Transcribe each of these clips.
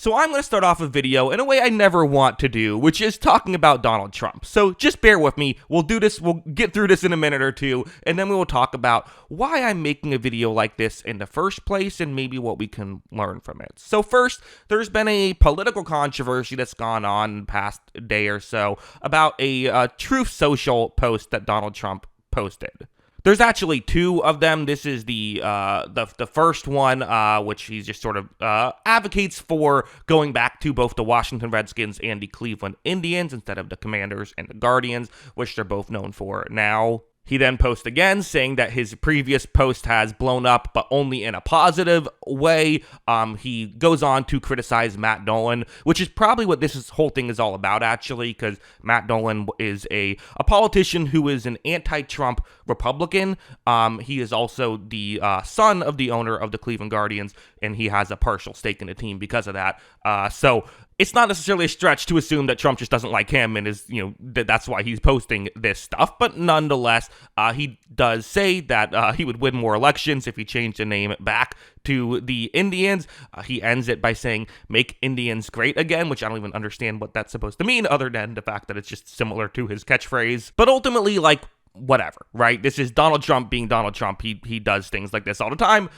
So I'm going to start off a video in a way I never want to do, which is talking about Donald Trump. So just bear with me. We'll do this. We'll get through this in a minute or two, and then we will talk about why I'm making a video like this in the first place and maybe what we can learn from it. So first, there's been a political controversy that's gone on in the past day or so about a Truth Social post that Donald Trump posted. There's actually two of them. This is the first one, which he just sort of advocates for going back to both the Washington Redskins and the Cleveland Indians instead of the Commanders and the Guardians, which they're both known for now. He then posts again saying that his previous post has blown up, but only in a positive way. He goes on to criticize Matt Dolan, which is probably what this whole thing is all about, actually, because Matt Dolan is a politician who is an anti-Trump Republican. He is also the son of the owner of the Cleveland Guardians, and he has a partial stake in the team because of that. So it's not necessarily a stretch to assume that Trump just doesn't like him and is, that's why he's posting this stuff. But nonetheless, he does say that he would win more elections if he changed the name back to the Indians. He ends it by saying, "Make Indians great again," which I don't even understand what that's supposed to mean other than the fact that it's just similar to his catchphrase. But ultimately, whatever, right? This is Donald Trump being Donald Trump. He does things like this all the time.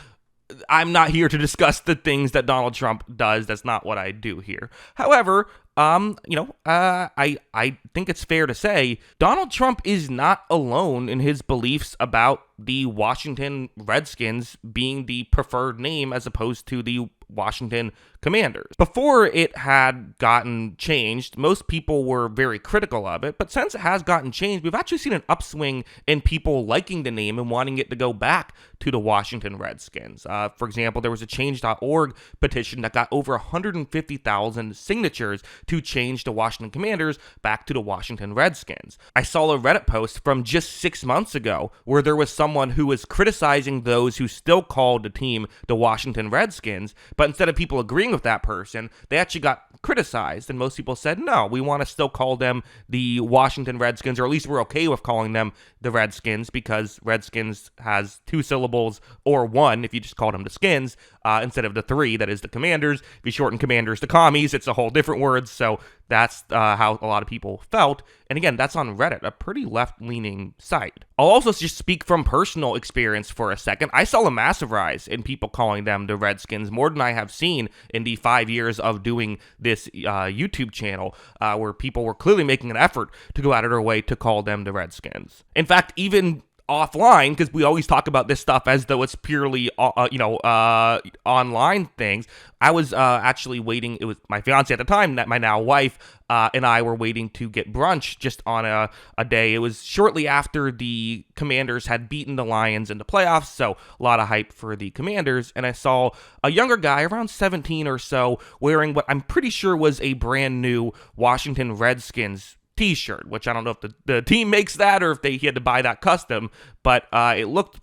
I'm not here to discuss the things that Donald Trump does. That's not what I do here. However, I think it's fair to say Donald Trump is not alone in his beliefs about the Washington Redskins being the preferred name as opposed to the Washington Commanders. Before it had gotten changed, most people were very critical of it, but since it has gotten changed, we've actually seen an upswing in people liking the name and wanting it to go back to the Washington Redskins. For example, there was a Change.org petition that got over 150,000 signatures to change the Washington Commanders back to the Washington Redskins. I saw a Reddit post from just 6 months ago where there was someone who was criticizing those who still called the team the Washington Redskins, but instead of people agreeing with that person, they actually got criticized, and most people said, no, we want to still call them the Washington Redskins, or at least we're okay with calling them the Redskins, because Redskins has 2 syllables, or 1 if you just call them the Skins, instead of the 3, that is the Commanders. If you shorten Commanders to commies, it's a whole different word, so that's how a lot of people felt. And again, that's on Reddit, a pretty left-leaning site. I'll also just speak from personal experience for a second. I saw a massive rise in people calling them the Redskins, more than I have seen in the 5 years of doing this YouTube channel, where people were clearly making an effort to go out of their way to call them the Redskins. In fact, even offline, because we always talk about this stuff as though it's purely, online things. I was actually waiting. It was my fiance at the time, my now wife, and I were waiting to get brunch just on a day. It was shortly after the Commanders had beaten the Lions in the playoffs, so a lot of hype for the Commanders. And I saw a younger guy, around 17 or so, wearing what I'm pretty sure was a brand new Washington Redskins t-shirt, which I don't know if the team makes that or if he had to buy that custom, but it looked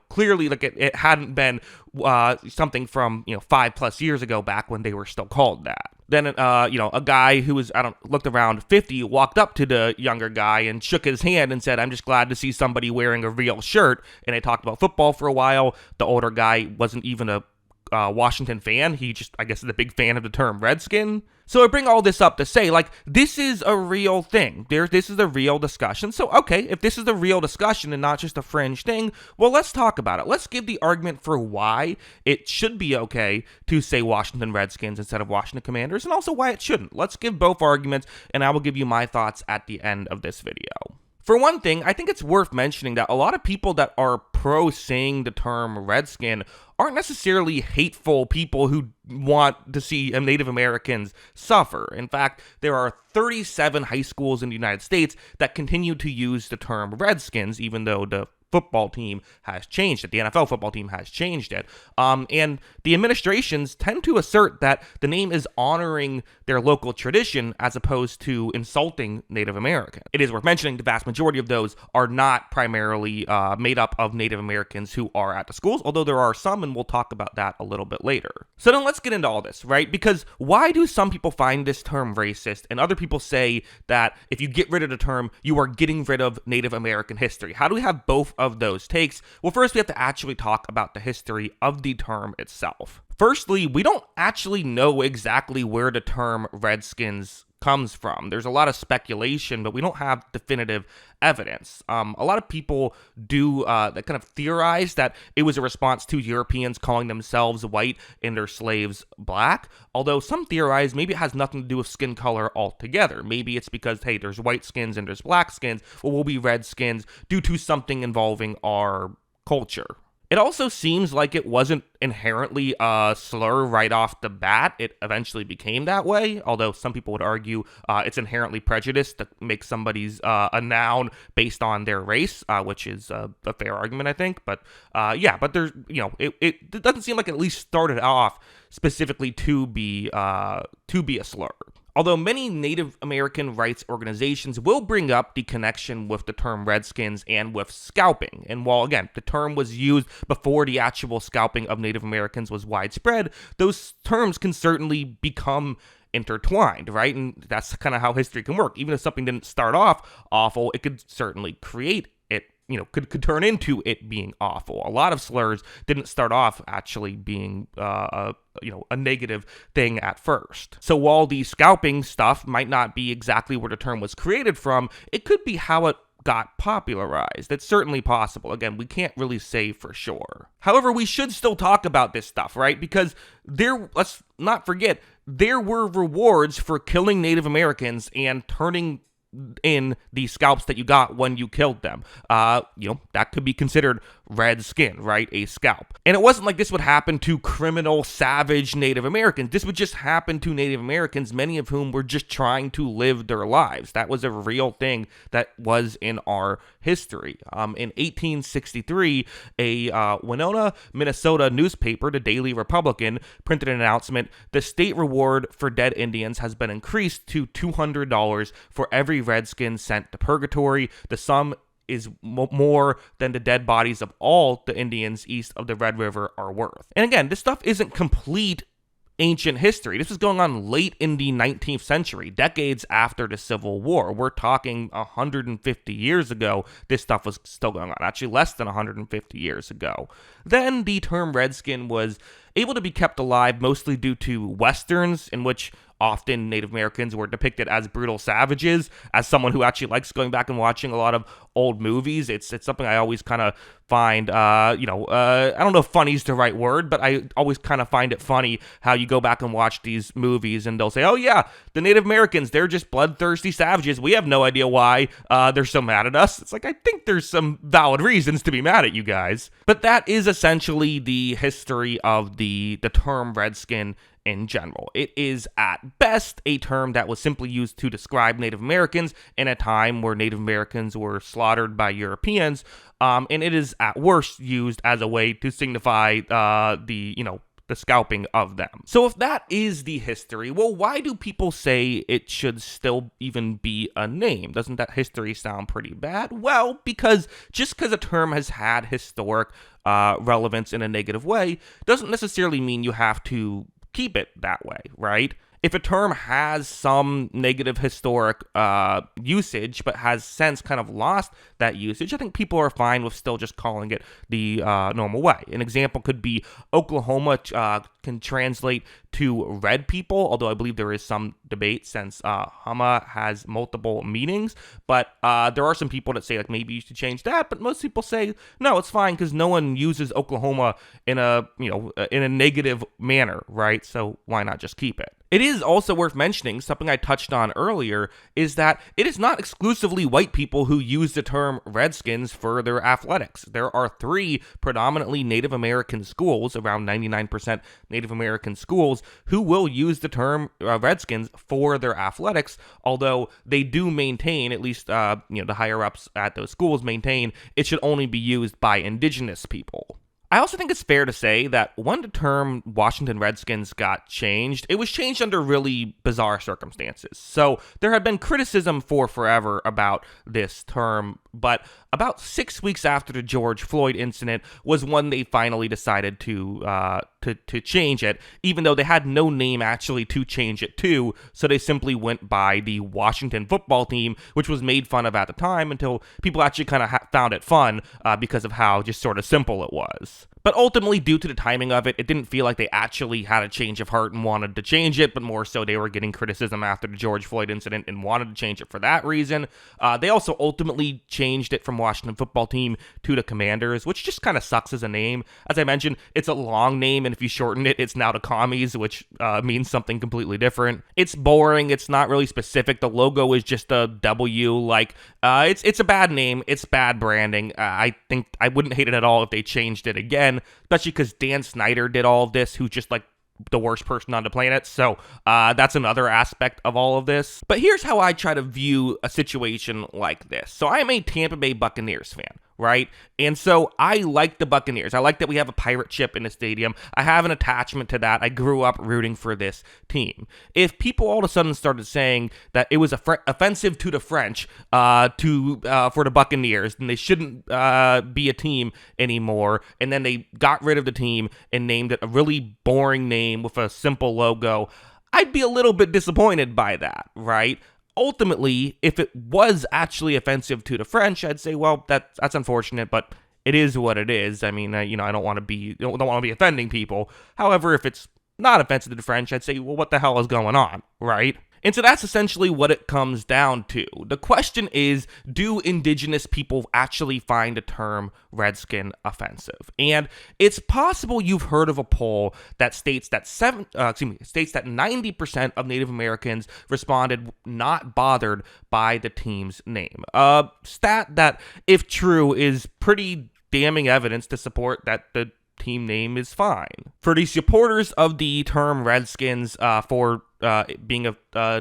clearly like it hadn't been something from 5+ years ago, back when they were still called that. Then a guy who was looked around 50 walked up to the younger guy and shook his hand and said, "I'm just glad to see somebody wearing a real shirt." And they talked about football for a while. The older guy wasn't even a Washington fan. He just, I guess, is a big fan of the term Redskin. So I bring all this up to say, this is a real thing. This is a real discussion. So, okay, if this is a real discussion and not just a fringe thing, well, let's talk about it. Let's give the argument for why it should be okay to say Washington Redskins instead of Washington Commanders, and also why it shouldn't. Let's give both arguments, and I will give you my thoughts at the end of this video. For one thing, I think it's worth mentioning that a lot of people that are pro saying the term Redskin aren't necessarily hateful people who want to see Native Americans suffer. In fact, there are 37 high schools in the United States that continue to use the term Redskins, even though the football team has changed it. The NFL football team has changed it. And the administrations tend to assert that the name is honoring their local tradition as opposed to insulting Native Americans. It is worth mentioning the vast majority of those are not primarily made up of Native Americans who are at the schools, although there are some, and we'll talk about that a little bit later. So then let's get into all this, right? Because why do some people find this term racist and other people say that if you get rid of the term, you are getting rid of Native American history? How do we have both of those takes? Well, first we have to actually talk about the history of the term itself. Firstly, we don't actually know exactly where the term Redskins comes from. There's a lot of speculation, but we don't have definitive evidence. A lot of people do that kind of theorize that it was a response to Europeans calling themselves white and their slaves black, although some theorize maybe it has nothing to do with skin color altogether. Maybe it's because, hey, there's white skins and there's black skins, well, we'll be redskins due to something involving our culture. It also seems like it wasn't inherently a slur right off the bat. It eventually became that way, although some people would argue it's inherently prejudiced to make somebody's a noun based on their race, which is a fair argument, I think. But but there's, it doesn't seem like it at least started off specifically to be a slur. Although many Native American rights organizations will bring up the connection with the term Redskins and with scalping. And while, again, the term was used before the actual scalping of Native Americans was widespread, those terms can certainly become intertwined, right? And that's kind of how history can work. Even if something didn't start off awful, it could certainly create it, could turn into it being awful. A lot of slurs didn't start off actually being a negative thing at first. So while the scalping stuff might not be exactly where the term was created from, it could be how it got popularized. It's certainly possible. Again, we can't really say for sure. However, we should still talk about this stuff, right? Because let's not forget, there were rewards for killing Native Americans and turning in the scalps that you got when you killed them. That could be considered red skin, right? A scalp. And it wasn't like this would happen to criminal, savage Native Americans. This would just happen to Native Americans, many of whom were just trying to live their lives. That was a real thing that was in our history. In 1863, a Winona, Minnesota newspaper, the Daily Republican, printed an announcement: the state reward for dead Indians has been increased to $200 for every redskin sent to purgatory. The sum is more than the dead bodies of all the Indians east of the Red River are worth. And again, this stuff isn't complete ancient history. This was going on late in the 19th century, decades after the Civil War. We're talking 150 years ago, this stuff was still going on. Actually, less than 150 years ago. Then the term redskin was able to be kept alive mostly due to Westerns, in which often Native Americans were depicted as brutal savages. As someone who actually likes going back and watching a lot of old movies, it's something I always kind of find, I don't know if funny is the right word, but I always kind of find it funny how you go back and watch these movies and they'll say, oh yeah, the Native Americans, they're just bloodthirsty savages. We have no idea why they're so mad at us. It's like, I think there's some valid reasons to be mad at you guys. But that is essentially the history of the term redskin in general. It is at best a term that was simply used to describe Native Americans in a time where Native Americans were slaughtered by Europeans, and it is at worst used as a way to signify the scalping of them. So if that is the history, well, why do people say it should still even be a name? Doesn't that history sound pretty bad? Well, because just because a term has had historic relevance in a negative way doesn't necessarily mean you have to keep it that way, right? If a term has some negative historic usage, but has since kind of lost that usage, I think people are fine with still just calling it the normal way. An example could be Oklahoma can translate to red people, although I believe there is some debate since Hama has multiple meanings. But there are some people that say, like, maybe you should change that. But most people say, no, it's fine because no one uses Oklahoma in a negative manner, right? So why not just keep it? It is also worth mentioning, something I touched on earlier, is that it is not exclusively white people who use the term Redskins for their athletics. There are 3 predominantly Native American schools, around 99% Native American schools, who will use the term Redskins for their athletics, although they do maintain, at least the higher-ups at those schools maintain, it should only be used by indigenous people. I also think it's fair to say that when the term Washington Redskins got changed, it was changed under really bizarre circumstances. So there had been criticism for forever about this term, but about 6 weeks after the George Floyd incident was when they finally decided to change it, even though they had no name actually to change it to, so they simply went by the Washington football team, which was made fun of at the time until people actually kind of found it fun because of how just sort of simple it was. But ultimately, due to the timing of it, it didn't feel like they actually had a change of heart and wanted to change it, but more so they were getting criticism after the George Floyd incident and wanted to change it for that reason. They also ultimately changed it from Washington Football Team to the Commanders, which just kind of sucks as a name. As I mentioned, it's a long name, and if you shorten it, it's now the Commies, which means something completely different. It's boring. It's not really specific. The logo is just a W. It's a bad name. It's bad branding. I think I wouldn't hate it at all if they changed it again, especially because Dan Snyder did all of this, who's just like the worst person on the planet. So that's another aspect of all of this. But here's how I try to view a situation like this. So I am a Tampa Bay Buccaneers fan, right? And so I like the Buccaneers. I like that we have a pirate ship in the stadium. I have an attachment to that. I grew up rooting for this team. If people all of a sudden started saying that it was offensive to the French for the Buccaneers, and they shouldn't be a team anymore, and then they got rid of the team and named it a really boring name with a simple logo, I'd be a little bit disappointed by that, right? Ultimately, if it was actually offensive to the French, I'd say, well, that's unfortunate, but it is what it is. I mean, I don't want to be offending people. However, if it's not offensive to the French, I'd say, well, what the hell is going on, right? And so that's essentially what it comes down to. The question is, do indigenous people actually find the term Redskin offensive? And it's possible you've heard of a poll that states that 90% of Native Americans responded not bothered by the team's name. A stat that, if true, is pretty damning evidence to support that the team name is fine. For the supporters of the term Redskins being a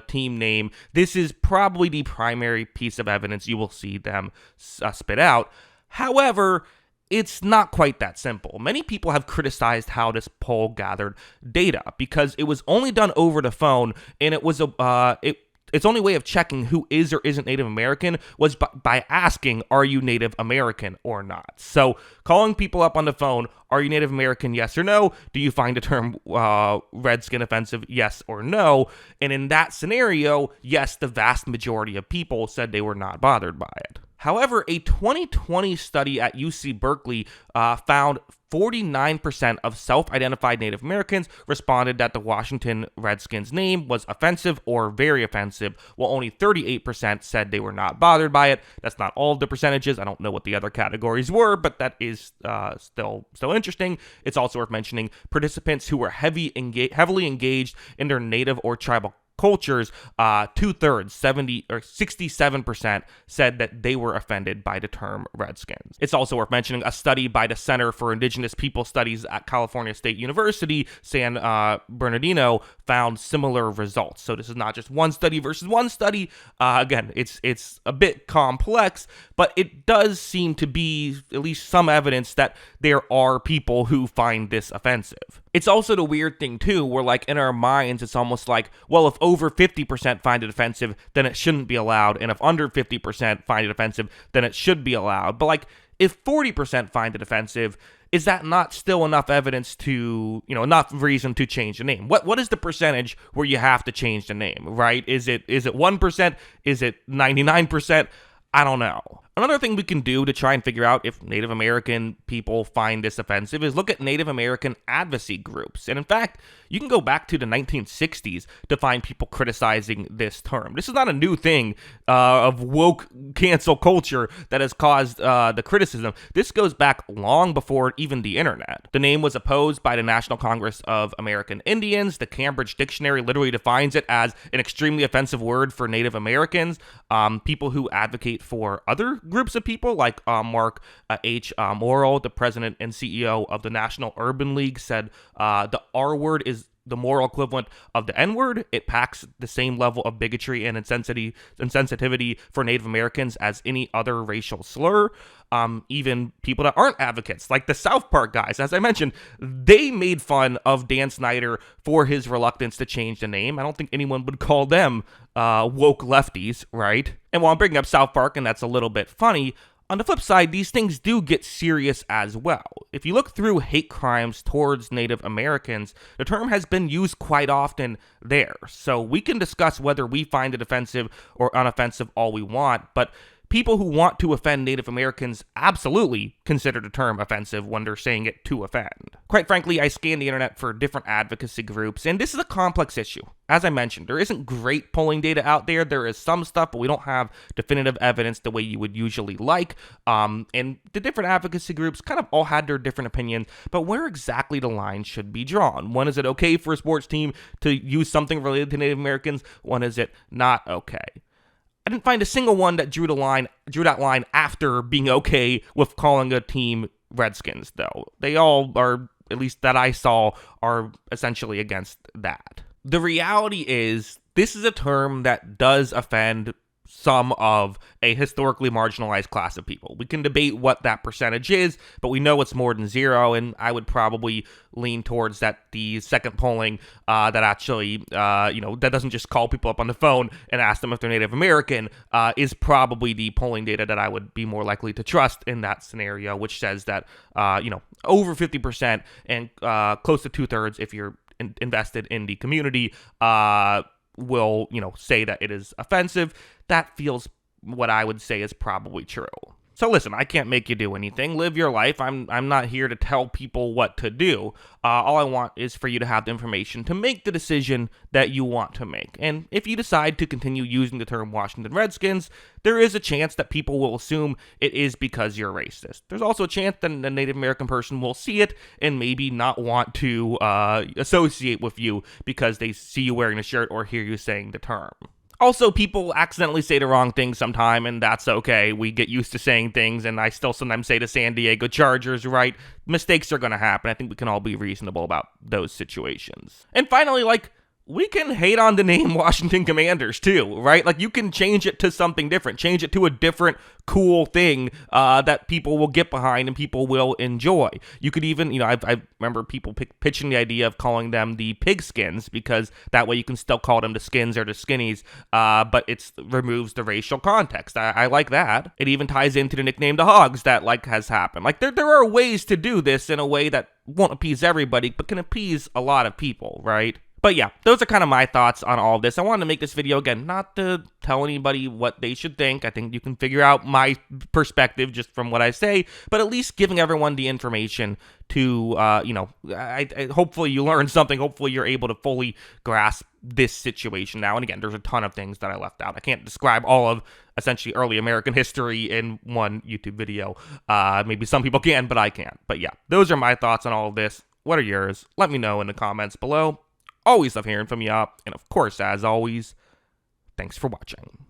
team name, this is probably the primary piece of evidence you will see them spit out. However, it's not quite that simple. Many people have criticized how this poll gathered data because it was only done over the phone, and its only way of checking who is or isn't Native American was by asking, are you Native American or not? So calling people up on the phone, are you Native American, yes or no? Do you find the term Redskin offensive, yes or no? And in that scenario, yes, the vast majority of people said they were not bothered by it. However, a 2020 study at UC Berkeley found 49% of self-identified Native Americans responded that the Washington Redskins name was offensive or very offensive, while only 38% said they were not bothered by it. That's not all of the percentages. I don't know what the other categories were, but that is still interesting. It's also worth mentioning participants who were heavily engaged in their Native or tribal cultures, 2/3, 67% said that they were offended by the term Redskins. It's also worth mentioning a study by the Center for Indigenous People Studies at California State University, San Bernardino, found similar results. So this is not just one study versus one study. Again, it's a bit complex, but it does seem to be at least some evidence that there are people who find this offensive. It's also the weird thing, too, where, like, in our minds, it's almost like, well, if over 50% find it offensive, then it shouldn't be allowed. And if under 50% find it offensive, then it should be allowed. But, like, if 40% find it offensive, is that not still enough evidence to, enough reason to change the name? What is the percentage where you have to change the name, right? Is it 1%? Is it 99%? I don't know. Another thing we can do to try and figure out if Native American people find this offensive is look at Native American advocacy groups. And in fact, you can go back to the 1960s to find people criticizing this term. This is not a new thing of woke cancel culture that has caused the criticism. This goes back long before even the internet. The name was opposed by the National Congress of American Indians. The Cambridge Dictionary literally defines it as an extremely offensive word for Native Americans. People who advocate for other groups of people, like Mark H. Morrill, the president and CEO of the National Urban League, said the R word is the moral equivalent of the N word. It packs the same level of bigotry and insensitivity for Native Americans as any other racial slur. Even people that aren't advocates, like the South Park guys, as I mentioned, they made fun of Dan Snyder for his reluctance to change the name. I don't think anyone would call them woke lefties, right? And while I'm bringing up South Park, and that's a little bit funny, on the flip side, these things do get serious as well. If you look through hate crimes towards Native Americans, the term has been used quite often there. So we can discuss whether we find it offensive or unoffensive all we want, but people who want to offend Native Americans absolutely consider the term offensive when they're saying it to offend. Quite frankly, I scanned the internet for different advocacy groups, and this is a complex issue. As I mentioned, there isn't great polling data out there. There is some stuff, but we don't have definitive evidence the way you would usually like. And the different advocacy groups kind of all had their different opinions, but where exactly the line should be drawn? When is it okay for a sports team to use something related to Native Americans? When is it not okay? I didn't find a single one that drew that line after being okay with calling a team Redskins, though. They all are, at least that I saw, are essentially against that. The reality is, this is a term that does offend some of a historically marginalized class of people. We can debate what that percentage is, but we know it's more than zero, and I would probably lean towards that the second polling that actually, that doesn't just call people up on the phone and ask them if they're Native American, is probably the polling data that I would be more likely to trust in that scenario, which says that, over 50% and close to 2/3 if you're invested in the community, will, say that it is offensive. That feels what I would say is probably true. So listen, I can't make you do anything. Live your life. I'm not here to tell people what to do. All I want is for you to have the information to make the decision that you want to make. And if you decide to continue using the term Washington Redskins, there is a chance that people will assume it is because you're racist. There's also a chance that a Native American person will see it and maybe not want to associate with you because they see you wearing a shirt or hear you saying the term. Also, people accidentally say the wrong thing sometime, and that's okay. We get used to saying things, and I still sometimes say the San Diego Chargers, right? Mistakes are going to happen. I think we can all be reasonable about those situations. And finally, we can hate on the name Washington Commanders too, right? You can change it to something different, change it to a different cool thing that people will get behind and people will enjoy. You could even, I remember people pitching the idea of calling them the Pigskins because that way you can still call them the Skins or the Skinnies, but it removes the racial context. I like that. It even ties into the nickname the Hogs that has happened. There are ways to do this in a way that won't appease everybody, but can appease a lot of people, right? But yeah, those are kind of my thoughts on all of this. I wanted to make this video, again, not to tell anybody what they should think. I think you can figure out my perspective just from what I say, but at least giving everyone the information to, hopefully you learn something. Hopefully you're able to fully grasp this situation now. And again, there's a ton of things that I left out. I can't describe all of essentially early American history in one YouTube video. Maybe some people can, but I can't. But yeah, those are my thoughts on all of this. What are yours? Let me know in the comments below. Always love hearing from you, and of course, as always, thanks for watching.